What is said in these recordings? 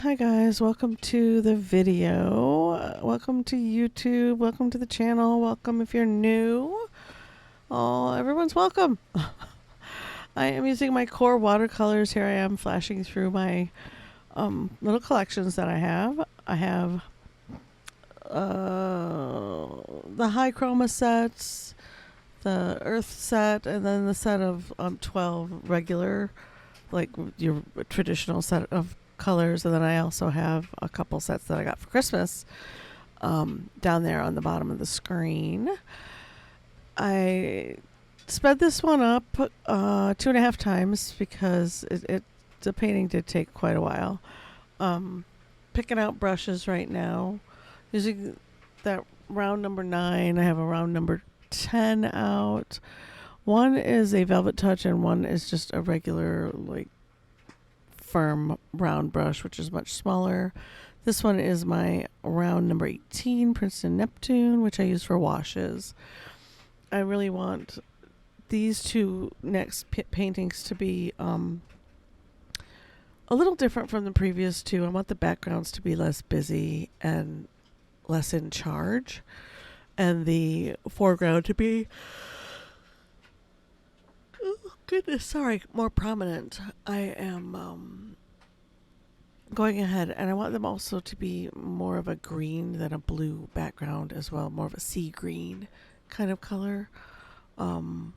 Hi guys, welcome to the video. Welcome to YouTube. Welcome to the channel. Welcome if you're new. Oh, everyone's welcome. I am using my Qor watercolors. Here I am flashing through my little collections that I have. I have the high chroma sets, the earth set, and then the set of 12 regular, like your traditional set of colors. And then I also have a couple sets that I got for Christmas down there on the bottom of the screen. I sped this one up 2.5 times because the painting did take quite a while. Picking out brushes right now, using that round number 9. I have a round number 10 out. One is a velvet touch and one is just a regular firm round brush, which is much smaller. This one is my round number 18 Princeton Neptune, which I use for washes. I really want these two next paintings to be a little different from the previous two. I want the backgrounds to be less busy and less in charge, and the foreground to be, more prominent. I am going ahead, and I want them also to be more of a green than a blue background as well, more of a sea green kind of color. And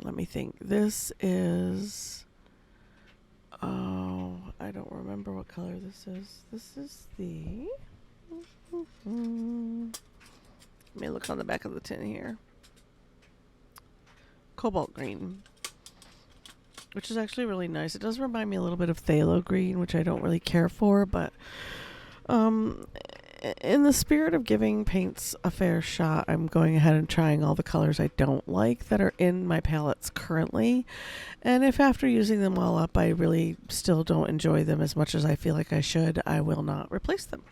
let me think. This is, I don't remember what color this is. This is the, let me look on the back of the tin here. Cobalt green, which is actually really nice. It does remind me a little bit of phthalo green, which I don't really care for, but in the spirit of giving paints a fair shot, I'm going ahead and trying all the colors I don't like that are in my palettes currently. And if after using them all up, I really still don't enjoy them as much as I feel like I should, I will not replace them.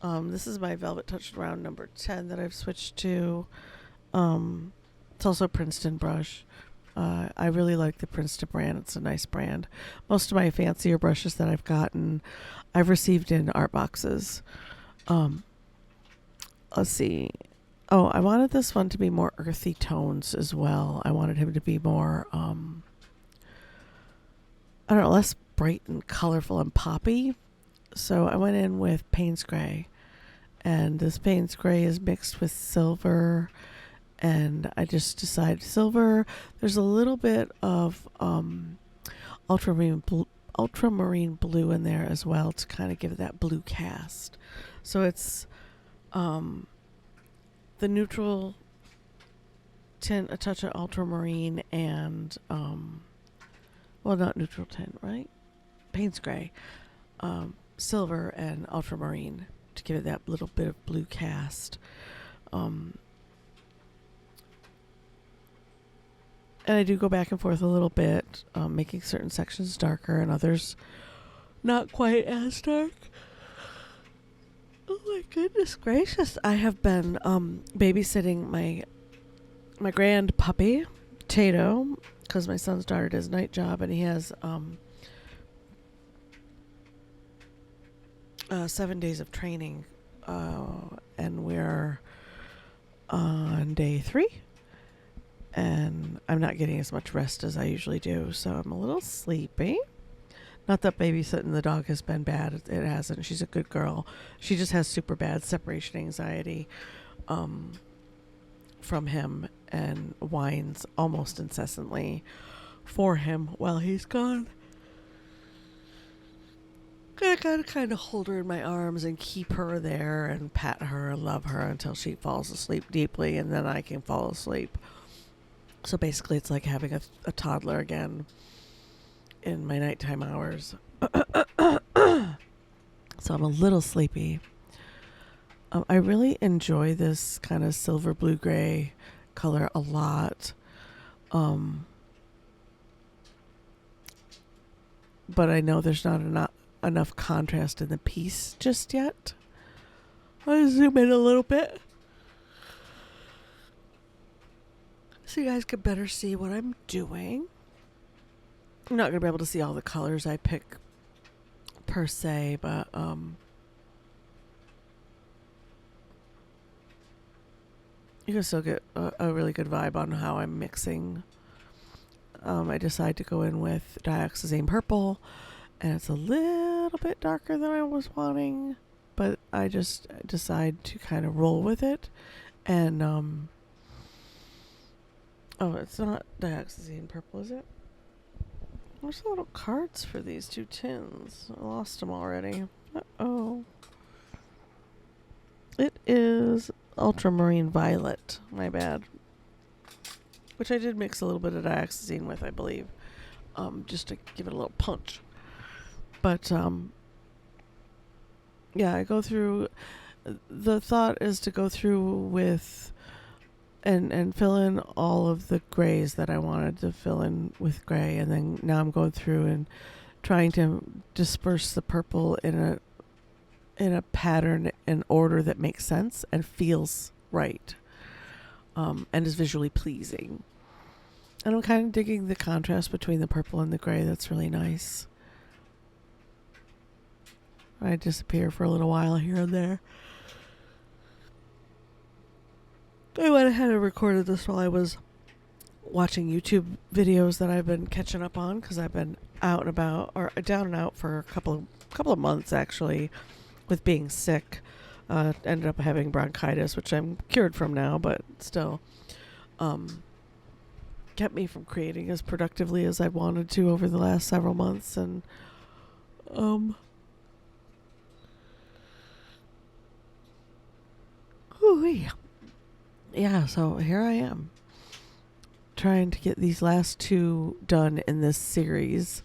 This is my Velvet Touch round number 10 that I've switched to. It's also a Princeton brush. I really like the Princeton brand. It's a nice brand. Most of my fancier brushes that I've gotten, I've received in art boxes. Let's see. Oh, I wanted this one to be more earthy tones as well. I wanted him to be more, less bright and colorful and poppy. So I went in with Payne's Gray. And this Payne's Gray is mixed with silver. And I just decided silver. There's a little bit of ultramarine blue in there as well to kind of give it that blue cast. So it's the neutral tint, a touch of ultramarine, and not neutral tint, right? Payne's Gray, silver, and ultramarine to give it that little bit of blue cast. And I do go back and forth a little bit, making certain sections darker and others not quite as dark. Oh my goodness gracious. I have been babysitting my grand puppy, Tato, because my son started his night job and he has 7 days of training. And we're on day 3. And I'm not getting as much rest as I usually do, so I'm a little sleepy. Not that babysitting the dog has been bad. It hasn't. She's a good girl. She just has super bad separation anxiety from him and whines almost incessantly for him while he's gone. I gotta kind of hold her in my arms and keep her there and pat her and love her until she falls asleep deeply, and then I can fall asleep. So basically, it's like having a toddler again in my nighttime hours. So I'm a little sleepy. I really enjoy this kind of silver blue gray color a lot. But I know there's not enough contrast in the piece just yet. I'll zoom in a little bit, so you guys can better see what I'm doing. I'm not going to be able to see all the colors I pick per se, but you can still get a really good vibe on how I'm mixing. I decide to go in with dioxazine purple, and it's a little bit darker than I was wanting, but I just decide to kind of roll with it. And oh, it's not dioxazine purple, is it? Where's the little cards for these two tins? I lost them already. Uh-oh. It is ultramarine violet. My bad. Which I did mix a little bit of dioxazine with, I believe. Just to give it a little punch. But, yeah, I go through... The thought is to go through with... And fill in all of the grays that I wanted to fill in with gray. And then now I'm going through and trying to disperse the purple in a pattern and order that makes sense and feels right. And is visually pleasing. And I'm kind of digging the contrast between the purple and the gray. That's really nice. I disappear for a little while here and there. I went ahead and recorded this while I was watching YouTube videos that I've been catching up on, because I've been out and about, or down and out for a couple of months actually, with being sick. Ended up having bronchitis, which I'm cured from now, but still kept me from creating as productively as I wanted to over the last several months. And yeah, so here I am trying to get these last two done in this series.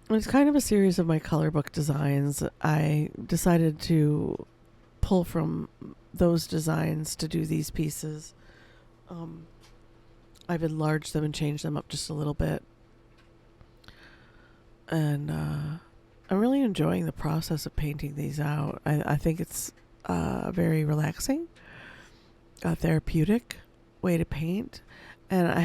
It's kind of a series of my color book designs. I decided to pull from those designs to do these pieces. I've enlarged them and changed them up just a little bit. And I'm really enjoying the process of painting these out. I think it's very relaxing, a therapeutic way to paint. And I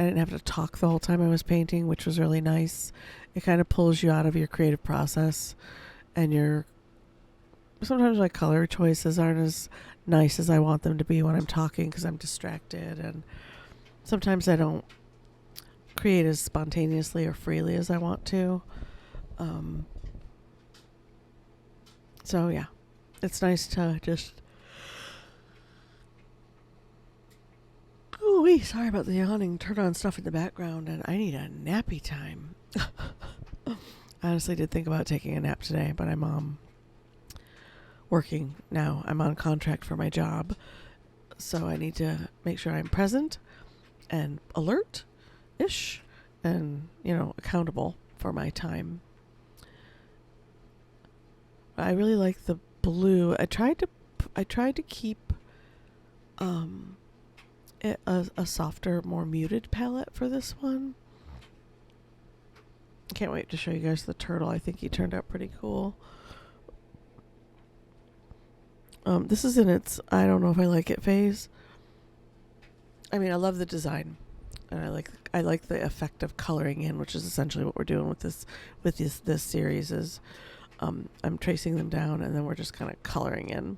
didn't have to talk the whole time I was painting, which was really nice. It kind of pulls you out of your creative process, and sometimes my color choices aren't as nice as I want them to be when I'm talking, because I'm distracted, and sometimes I don't create as spontaneously or freely as I want to. So yeah, it's nice to just... Ooh, sorry about the yawning. Turn on stuff in the background, and I need a nappy time. I honestly did think about taking a nap today, but I'm working now. I'm on contract for my job, so I need to make sure I'm present and alert-ish, and accountable for my time. I really like the blue. I tried to keep a softer, more muted palette for this one. I can't wait to show you guys the turtle. I think he turned out pretty cool. This is in its I don't know if I like it phase. I mean, I love the design, and I like the effect of coloring in, which is essentially what we're doing with this series. Is I'm tracing them down, and then we're just kind of coloring in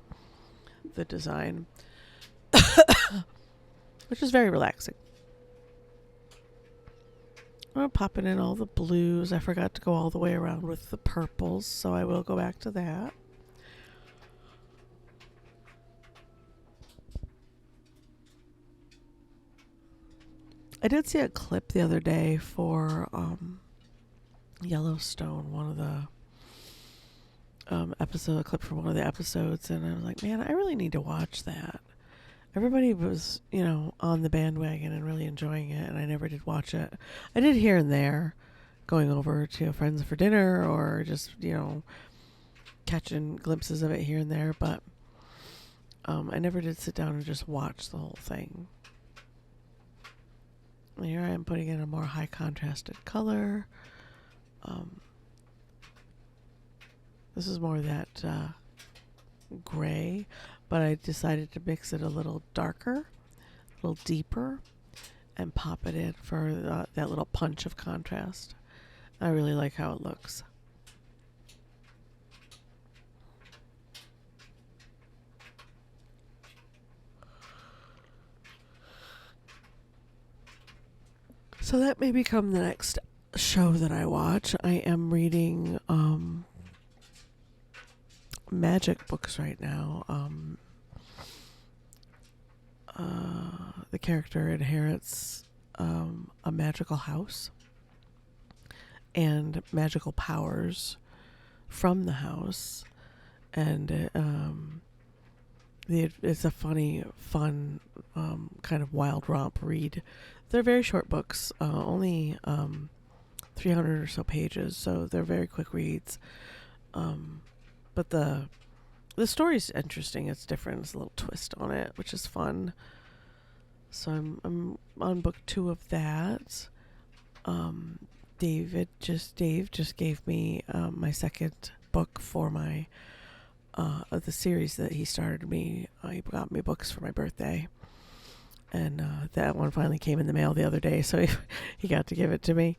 the design, which is very relaxing. I'm popping in all the blues. I forgot to go all the way around with the purples, so I will go back to that. I did see a clip the other day for Yellowstone, one of the a clip from one of the episodes, and I was like, man, I really need to watch that. Everybody was, on the bandwagon and really enjoying it, and I never did watch it. I did here and there, going over to friends for dinner, or just, catching glimpses of it here and there, but I never did sit down and just watch the whole thing. And here I am putting in a more high contrasted color. This is more that gray, but I decided to mix it a little darker, a little deeper, and pop it in for that little punch of contrast. I really like how it looks. So that may become the next show that I watch. I am reading magic books right now. The character inherits a magical house and magical powers from the house, and it's a funny, fun, kind of wild romp read. They're very short books, only 300 or so pages, so they're very quick reads. But the story's interesting. It's different. It's a little twist on it, which is fun. So I'm on book 2 of that. Dave just gave me my second book for my of the series that he started me. He got me books for my birthday, and that one finally came in the mail the other day. So he got to give it to me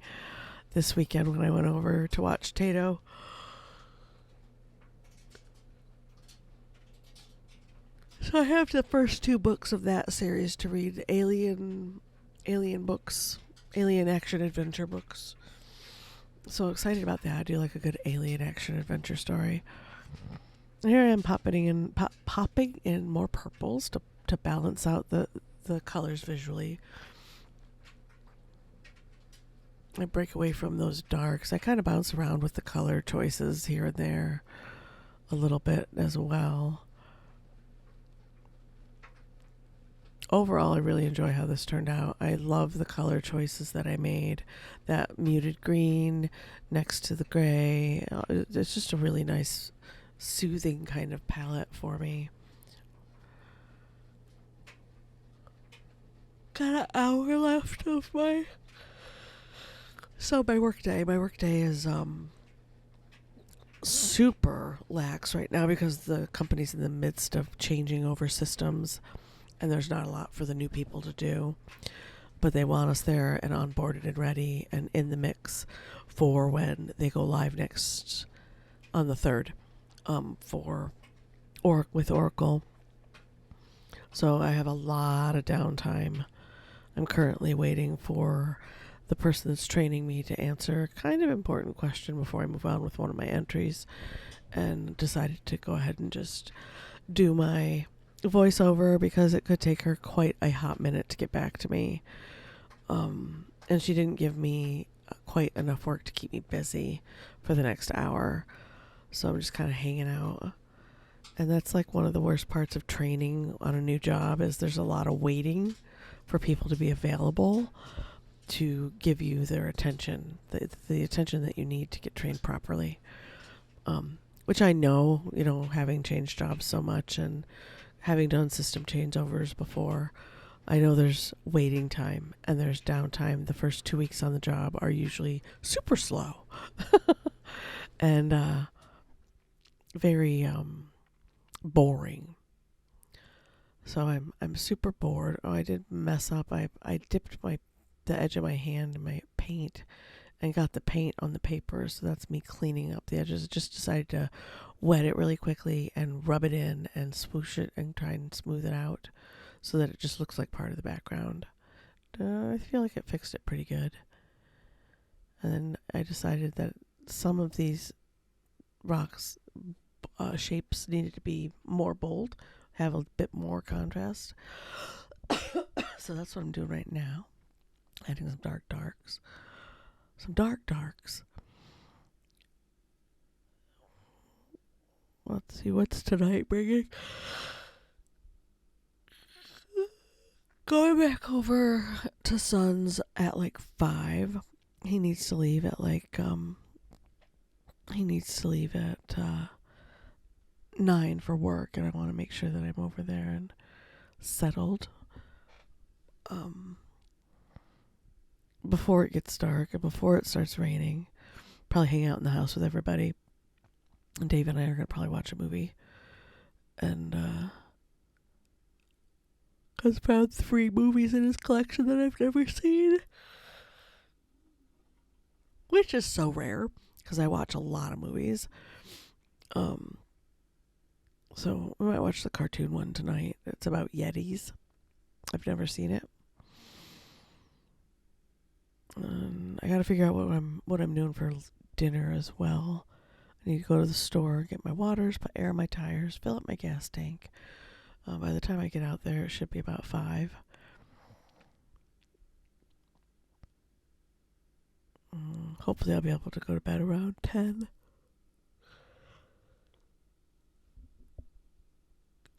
this weekend when I went over to watch Tato. So I have the first 2 books of that series to read. Alien books, alien action adventure books. So excited about that. I do like a good alien action adventure story. And here I am popping in more purples to balance out the colors visually. I break away from those darks. I kind of bounce around with the color choices here and there a little bit as well. Overall, I really enjoy how this turned out. I love the color choices that I made. That muted green next to the gray. It's just a really nice, soothing kind of palette for me. Got an hour left of my workday. My workday is super lax right now because the company's in the midst of changing over systems, and there's not a lot for the new people to do. But they want us there and onboarded and ready and in the mix for when they go live next on the 3rd with Oracle. So I have a lot of downtime. I'm currently waiting for the person that's training me to answer a kind of important question before I move on with one of my entries, and decided to go ahead and just do my voiceover because it could take her quite a hot minute to get back to me. And she didn't give me quite enough work to keep me busy for the next hour. So I'm just kind of hanging out. And that's like one of the worst parts of training on a new job is there's a lot of waiting for people to be available to give you their attention, the attention that you need to get trained properly. Which I know, having changed jobs so much and having done system changeovers before, I know there's waiting time and there's downtime. The first 2 weeks on the job are usually super slow and very boring. So I'm super bored. Oh, I did mess up. I dipped the edge of my hand in my paint and got the paint on the paper. So that's me cleaning up the edges. Just decided to wet it really quickly and rub it in and swoosh it and try and smooth it out so that it just looks like part of the background. I feel like it fixed it pretty good. And then I decided that some of these rocks shapes needed to be more bold, have a bit more contrast. So that's what I'm doing right now. Adding some dark darks. Some dark darks. Let's see what's tonight bringing. Going back over to Son's at like 5. He needs to leave at like 9 for work, and I want to make sure that I'm over there and settled before it gets dark and before it starts raining. Probably hang out in the house with everybody, and Dave and I are gonna probably watch a movie and has found 3 movies in his collection that I've never seen. Which is so rare, because I watch a lot of movies. So we might watch the cartoon one tonight. It's about Yetis. I've never seen it. I gotta figure out what I'm doing for dinner as well. I need to go to the store, get my waters, put air in my tires, fill up my gas tank. By the time I get out there, it should be about 5. Hopefully I'll be able to go to bed around 10.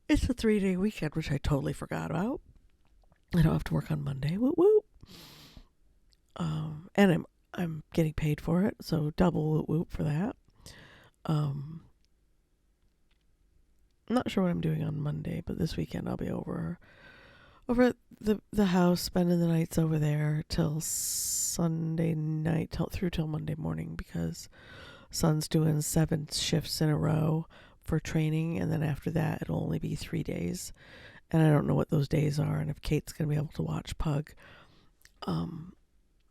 It's a 3-day weekend, which I totally forgot about. I don't have to work on Monday. Whoop whoop. And I'm getting paid for it, so double whoop whoop for that. I'm not sure what I'm doing on Monday, but this weekend I'll be over at the house, spending the nights over there till Sunday night, till Monday morning, because Son's doing 7 shifts in a row for training, and then after that it'll only be 3 days, and I don't know what those days are, and if Kate's gonna be able to watch Pug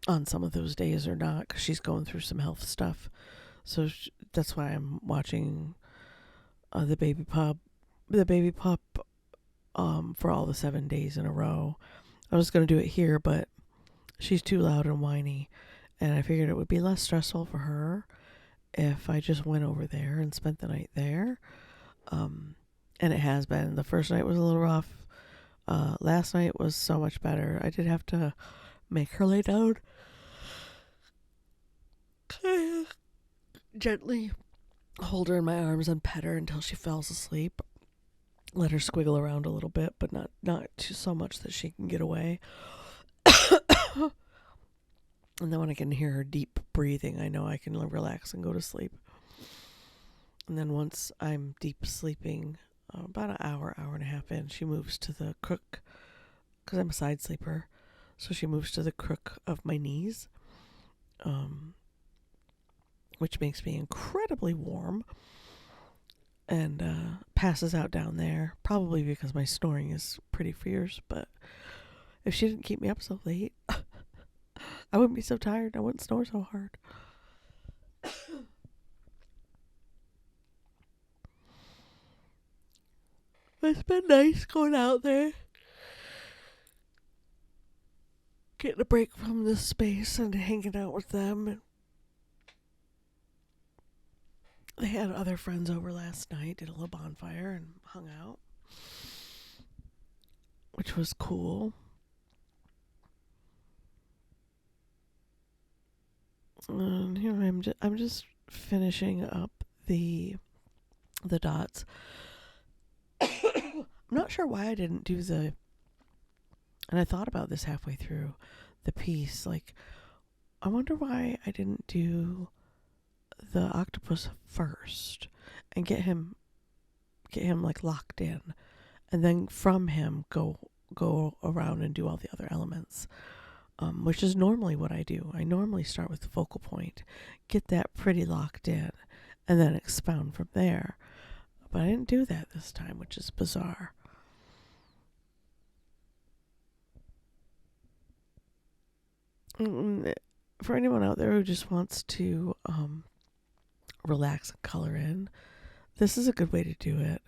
on some of those days or not, because she's going through some health stuff. So that's why I'm watching the baby pup for all the 7 days in a row. I was going to do it here, but she's too loud and whiny, and I figured it would be less stressful for her if I just went over there and spent the night there. And it has been. The first night was a little rough. Last night was so much better. I did have to make her lay down. Gently hold her in my arms and pet her until she falls asleep. Let her squiggle around a little bit, but not too so much that she can get away. And then when I can hear her deep breathing, I know I can relax and go to sleep. And then once I'm deep sleeping, about an hour and a half in, she moves to the crook, because I'm a side sleeper. So she moves to the crook of my knees, which makes me incredibly warm, and passes out down there, probably because my snoring is pretty fierce. But if she didn't keep me up so late, I wouldn't be so tired. I wouldn't snore so hard. It's been nice going out there, getting a break from this space and hanging out with them. They had other friends over last night, did a little bonfire and hung out, which was cool. And here I'm just finishing up the dots. I'm not sure why I didn't do and I thought about this halfway through the piece, like, I wonder why I didn't do the octopus first and get him like locked in, and then from him go around and do all the other elements, which is normally what I do. I normally start with the focal point, get that pretty locked in, and then expound from there. But I didn't do that this time, which is bizarre. For anyone out there who just wants to relax and color in, this is a good way to do it.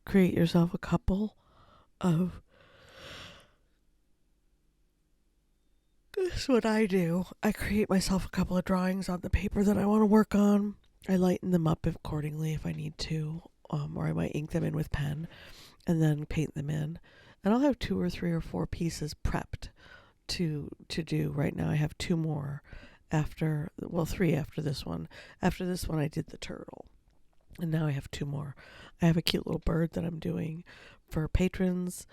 Create yourself a couple of... This is what I do. I create myself a couple of drawings on the paper that I want to work on. I lighten them up accordingly if I need to, or I might ink them in with pen and then paint them in. And I'll have 2 or 3 or 4 pieces prepped to do. Right now I have 2 more after, 3 after this one. After this one I did the turtle, and now I have 2 more. I have a cute little bird that I'm doing for patrons.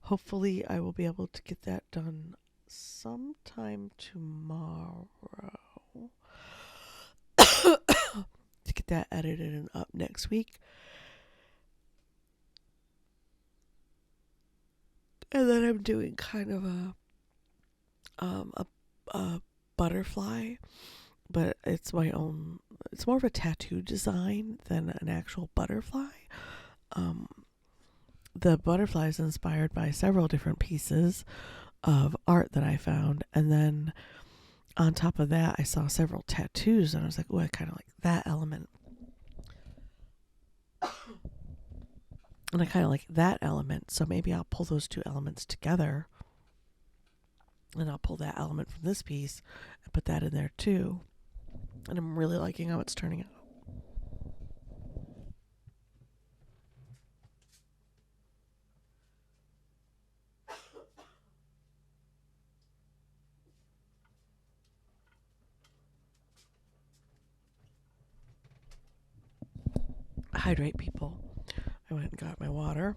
Hopefully I will be able to get that done sometime tomorrow. To get that edited and up next week. And then I'm doing kind of a butterfly, but it's my own. It's more of a tattoo design than an actual butterfly. the butterfly is inspired by several different pieces of art that I found. And then on top of that, I saw several tattoos, and I was like, oh, I kind of like that element. And I kind of like that element, so maybe I'll pull those two elements together. And I'll pull that element from this piece and put that in there too. And I'm really liking how it's turning out. Hydrate, people. I went and got my water.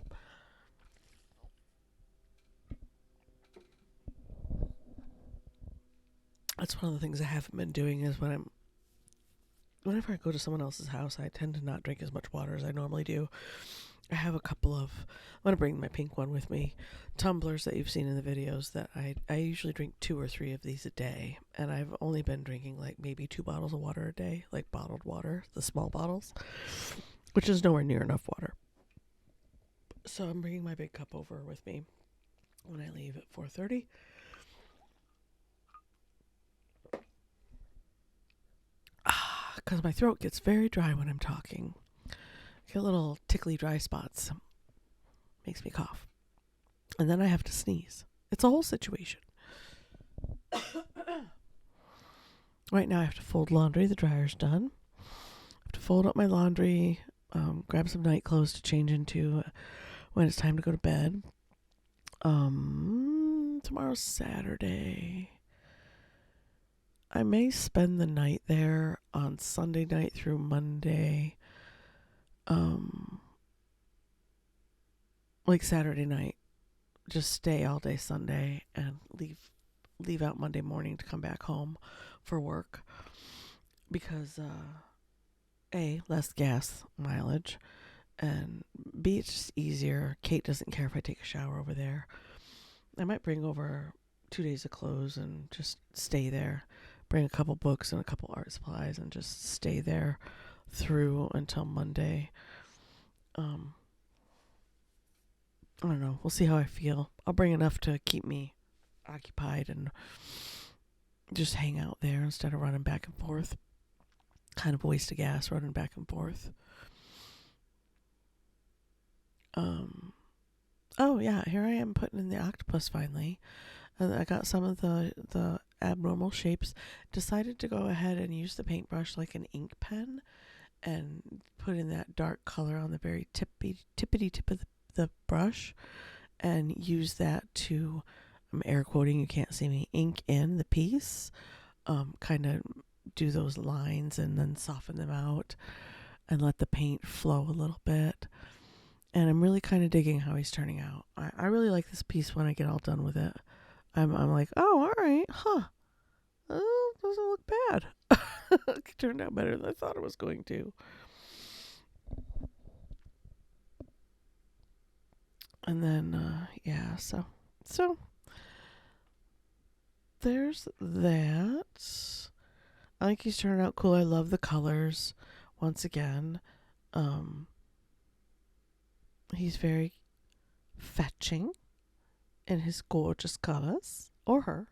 That's one of the things I haven't been doing is whenever I go to someone else's house, I tend to not drink as much water as I normally do. I have a couple of, I'm going to bring my pink one with me, tumblers that you've seen in the videos that I usually drink 2 or 3 of these a day. And I've only been drinking like maybe 2 bottles of water a day, like bottled water, the small bottles, which is nowhere near enough water. So I'm bringing my big cup over with me when I leave at 4:30. Because my throat gets very dry when I'm talking. I get little tickly dry spots. Makes me cough. And then I have to sneeze. It's a whole situation. Right now I have to fold laundry. The dryer's done. I have to fold up my laundry, grab some night clothes to change into when it's time to go to bed. Tomorrow's Saturday. I may spend the night there on Sunday night through Monday. Like Saturday night, just stay all day Sunday and leave out Monday morning to come back home for work. Because A, less gas mileage, and B, it's just easier. Kate doesn't care if I take a shower over there. I might bring over 2 days of clothes and just stay there. Bring a couple books and a couple art supplies and just stay there through until Monday. I don't know. We'll see how I feel. I'll bring enough to keep me occupied and just hang out there instead of running back and forth. Kind of a waste of gas running back and forth. Oh yeah, here I am putting in the octopus finally. And I got some of the abnormal shapes. Decided to go ahead and use the paintbrush like an ink pen and put in that dark color on the very tippity tip of the brush and use that to, I'm air quoting, you can't see me, ink in the piece. Kind of do those lines and then soften them out and let the paint flow a little bit. And I'm really kind of digging how he's turning out. I really like this piece when I get all done with it. I'm like, oh, all right, huh. Oh, doesn't look bad. It turned out better than I thought it was going to. And then, yeah, so there's that. I think he's turning out cool. I love the colors. Once again, he's very fetching in his gorgeous colors, or her.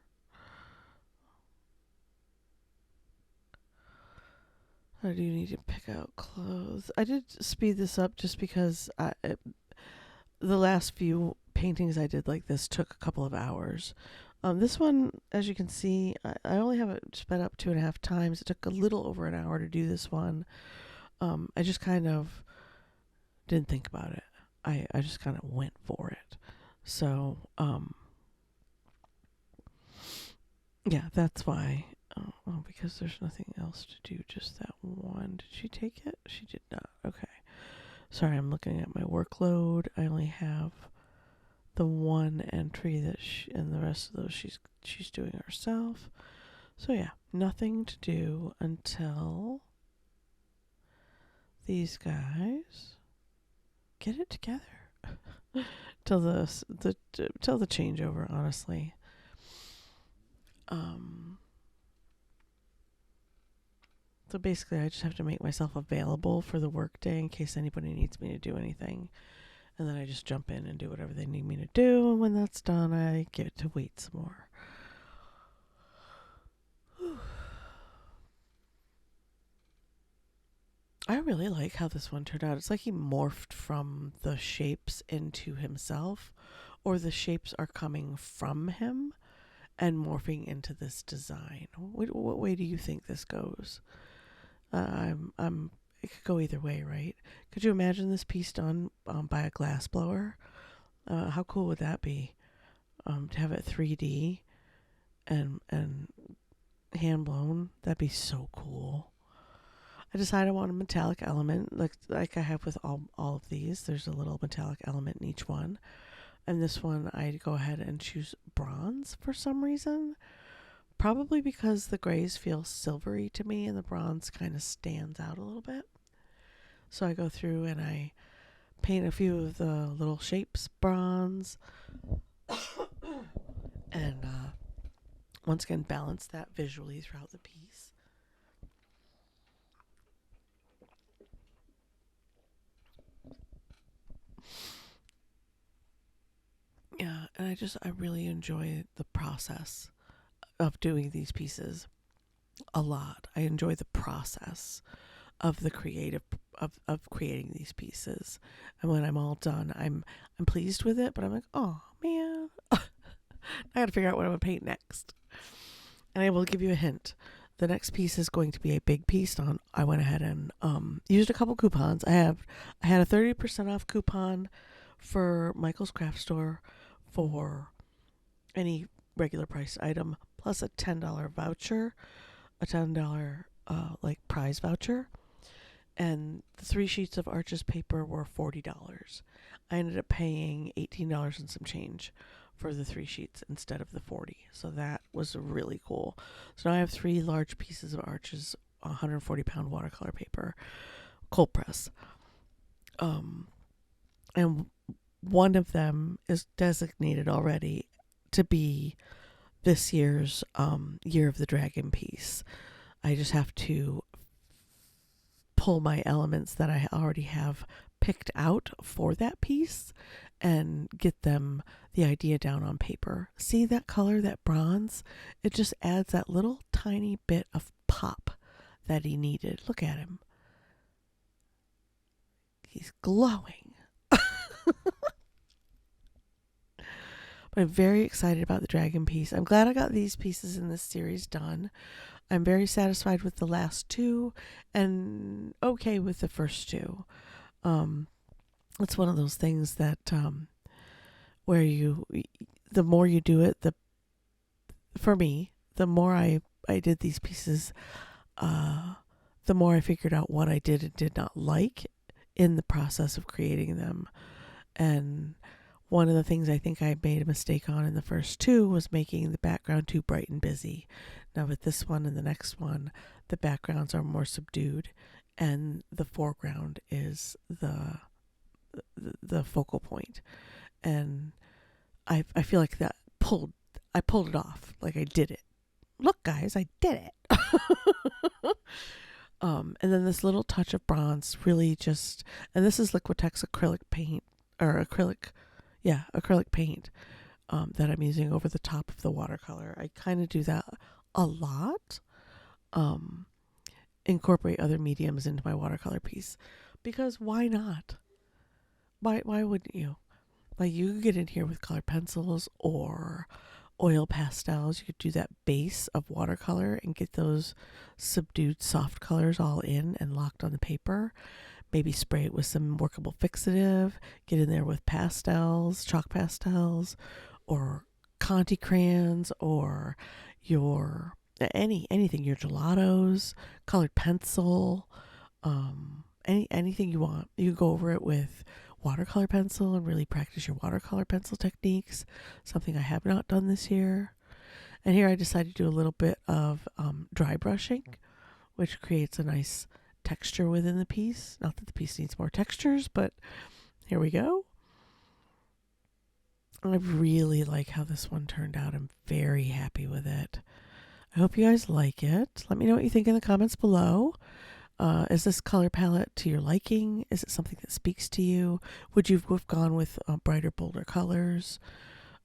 I do need to pick out clothes. I did speed this up just because the last few paintings I did like this took a couple of hours. This one, as you can see, I only have it sped up 2.5 times. It took a little over an hour to do this one. I just kind of didn't think about it. I just kind of went for it. So, yeah, that's why. Oh, because there's nothing else to do, just that one. Did she take it? She did not. Okay. Sorry, I'm looking at my workload. I only have the one entry that and the rest of those she's doing herself. So yeah, nothing to do until these guys get it together. till the changeover, honestly. So basically, I just have to make myself available for the workday in case anybody needs me to do anything. And then I just jump in and do whatever they need me to do. And when that's done, I give it to wait some more. I really like how this one turned out. It's like he morphed from the shapes into himself, or the shapes are coming from him and morphing into this design. What way do you think this goes? It could go either way, right? Could you imagine this piece done by a glass blower? How cool would that be? To have it 3D and hand blown. That'd be so cool. I decided I want a metallic element, like I have with all of these. There's a little metallic element in each one. And this one, I'd go ahead and choose bronze for some reason. Probably because the grays feel silvery to me and the bronze kind of stands out a little bit. So I go through and I paint a few of the little shapes bronze. And once again, balance that visually throughout the piece. Yeah, and I really enjoy the process of doing these pieces a lot. I enjoy the process of the creative of creating these pieces. And when I'm all done, I'm pleased with it, but I'm like, oh man, I got to figure out what I'm gonna paint next. And I will give you a hint. The next piece is going to be a big piece. I went ahead and used a couple coupons. I had a 30% off coupon for Michael's Craft Store for any regular price item, plus a $10 voucher, a $10 prize voucher, and the 3 sheets of Arches paper were $40. I ended up paying $18 and some change for the 3 sheets instead of the 40. So that was really cool. So now I have 3 large pieces of Arches, 140-pound watercolor paper, cold press. And one of them is designated already to be this year's Year of the Dragon piece. I just have to pull my elements that I already have picked out for that piece and get them the idea down on paper. See that color, that bronze? It just adds that little tiny bit of pop that he needed. Look at him. He's glowing. But I'm very excited about the dragon piece. I'm glad I got these pieces in this series done. I'm very satisfied with the last 2 and okay with the first 2. It's one of those things that where the more you do it, for me, the more I did these pieces, the more I figured out what I did and did not like in the process of creating them. And one of the things I think I made a mistake on in the first 2 was making the background too bright and busy. Now with this one and the next one, the backgrounds are more subdued and the foreground is the focal point. And I feel like I pulled it off. Like I did it. Look guys, I did it. And then this little touch of bronze really just, and this is Liquitex acrylic paint, or acrylic paint that I'm using over the top of the watercolor. I kind of do that a lot. Incorporate other mediums into my watercolor piece because why not? Why wouldn't you? Like you could get in here with colored pencils or oil pastels. You could do that base of watercolor and get those subdued soft colors all in and locked on the paper. Maybe spray it with some workable fixative, get in there with pastels, chalk pastels, or Conti crayons, or your anything, your gelatos, colored pencil, anything you want. You can go over it with watercolor pencil and really practice your watercolor pencil techniques, something I have not done this year. And here I decided to do a little bit of dry brushing, which creates a nice texture within the piece. Not that the piece needs more textures, but here we go. I really like how this one turned out. I'm very happy with it. I hope you guys like it. Let me know what you think in the comments below. Is this color palette to your liking? Is it something that speaks to you? Would you have gone with brighter, bolder colors?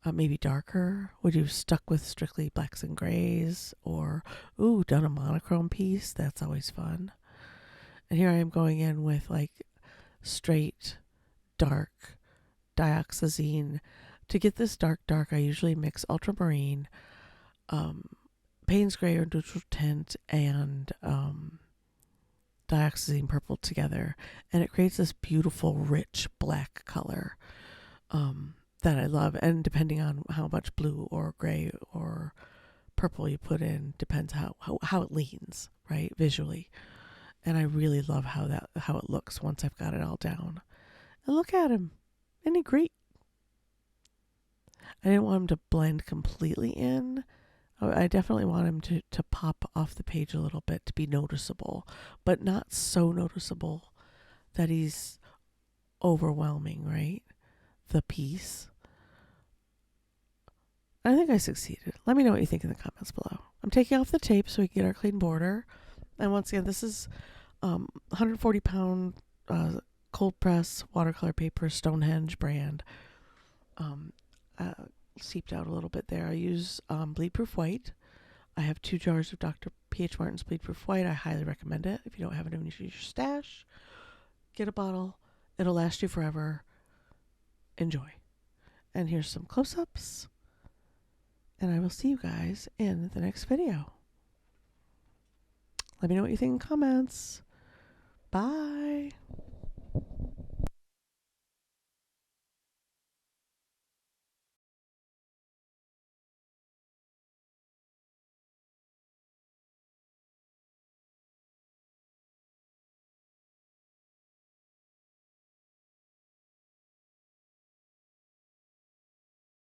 Maybe darker? Would you have stuck with strictly blacks and grays? Or, ooh, done a monochrome piece? That's always fun. And here I am going in with like straight, dark, dioxazine. To get this dark, I usually mix ultramarine, Payne's Gray or neutral tint, and dioxazine purple together, and it creates this beautiful rich black color that I love. And depending on how much blue or gray or purple you put in, depends how it leans, right, visually. And I really love how it looks once I've got it all down. And look at him, isn't he great? I didn't want him to blend completely in. I definitely want him to pop off the page a little bit, to be noticeable, but not so noticeable that he's overwhelming, right? The piece. I think I succeeded. Let me know what you think in the comments below. I'm taking off the tape so we can get our clean border. And once again, this is 140-pound cold press watercolor paper, Stonehenge brand. Seeped out a little bit there. I use bleed proof white. I have 2 jars of Dr. P.H. Martin's bleed proof white. I highly recommend it. If you don't have it in your stash, get a bottle. It'll last you forever. Enjoy. And here's some close-ups. And I will see you guys in the next video. Let me know what you think in comments. Bye.